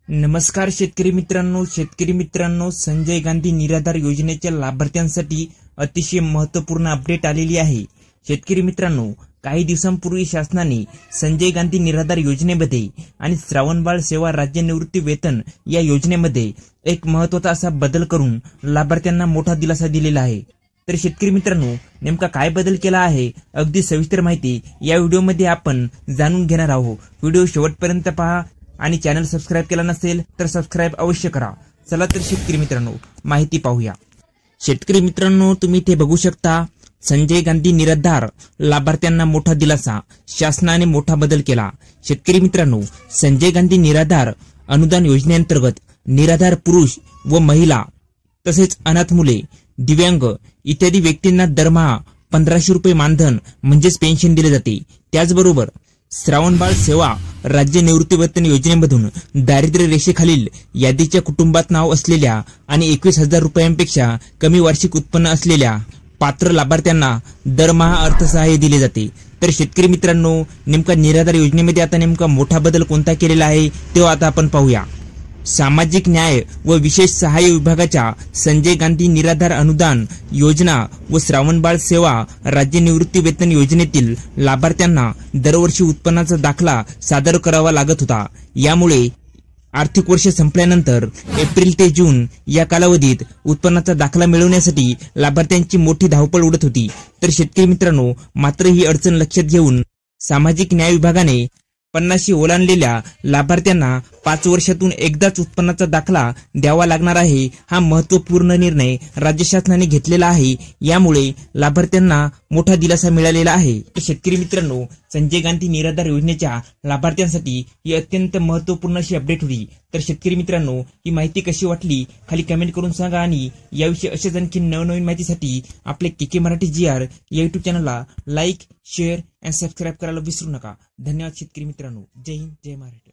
नमस्कार शेतकरी मित्रांनो, संजय गांधी निराधार योजनेच्या लाभार्थ्यांसाठी अतिशय महत्त्वपूर्ण अपडेट आलेली आहे। शेतकरी मित्रांनो, काही दिवसांपूर्वी शासनाने संजय गांधी निराधार योजनेमध्ये आणि श्रावणबाळ सेवा राज्य निवृत्ती वेतन या योजनेमध्ये एक महत्त्वाचा असा बदल करून लाभार्थ्यांना मोठा दिलासा दिलेला आहे। तर शेतकरी मित्रांनो, नेमका काय बदल केला आहे, अगदी सविस्तर माहिती या व्हिडिओमध्ये आपण जाणून घेणार आहोत। व्हिडिओ शेवटपर्यंत पहा आणि चॅनल सबस्क्राइब केला नसेल तर सबस्क्राइब अवश्य करा। चला तर शेतकरी मित्रांनो, माहिती पाहूया। शेतकरी मित्रांनो, तुम्ही इथे बघू शकता, संजय गांधी निराधार लाभार्थ्यांना मोठा दिलासा, शासनाने मोठा बदल केला। शेतकरी मित्रांनो, संजय गांधी निराधार अनुदान योजनेअंतर्गत निराधार पुरुष व महिला तसेच अनाथ मुले, दिव्यांग इत्यादी व्यक्तींना दरमहा 1500 रुपये मानधन म्हणजेच पेन्शन दिले जाते। त्याचबरोबर श्रावणबाळ सेवा राज्य निवृत्ती वेतन योजनेमधून दारिद्र्य रेषेखालील यादीच्या कुटुंबात नाव असलेल्या आणि 21,000 रुपयांपेक्षा कमी वार्षिक उत्पन्न असलेल्या पात्र लाभार्थ्यांना दरमहा अर्थसहाय्य दिले जाते। तर शेतकरी मित्रांनो, नेमका निराधार योजनेमध्ये आता नेमका मोठा बदल कोणता केलेला आहे तो आता आपण पाहूया। सामाजिक न्याय व विशेष सहाय्य विभागाच्या संजय गांधी निराधार अनुदान योजना व श्रावणबाळ सेवा राज्य निवृत्ती वेतन योजनेतील लाभार्थ्यांना दरवर्षी उत्पन्नाचा दाखला सादर करावा लागत होता। यामुळे आर्थिक वर्ष संपल्यानंतर एप्रिल ते जून या कालावधीत उत्पन्नाचा दाखला मिळवण्यासाठी लाभार्थ्यांची मोठी धावपळ उडत होती। तर शेतकरी मित्रांनो, मात्र ही अडचण लक्षात घेऊन सामाजिक न्याय विभागाने 50 ओलांडलेल्या लाभार्थ्यांना 5 वर्षातून एकदाच उत्पन्नाचा दाखला द्यावा लागणार आहे। हा महत्त्वपूर्ण निर्णय राज्य शासनाने घेतलेला आहे। यामुळे लाभार्थ्यांना मोठा दिलासा मिळालेला आहे। शेतकरी मित्रांनो, संजय गांधी निराधार योजनेच्या लाभार्थ्यांसाठी ही अत्यंत महत्त्वपूर्ण अशी अपडेट होती। तर शेतकरी मित्रांनो, ही माहिती कशी वाटली खाली कमेंट करून सांगा आणि याविषयी अशाच आणखी नवनवीन माहितीसाठी आपले केके मराठी GR या यूट्यूब चॅनलला लाईक, शेअर आणि सबस्क्राइब करायला विसरू नका। धन्यवाद शेतकरी मित्रांनो। जय हिंद, जय महाराष्ट्र।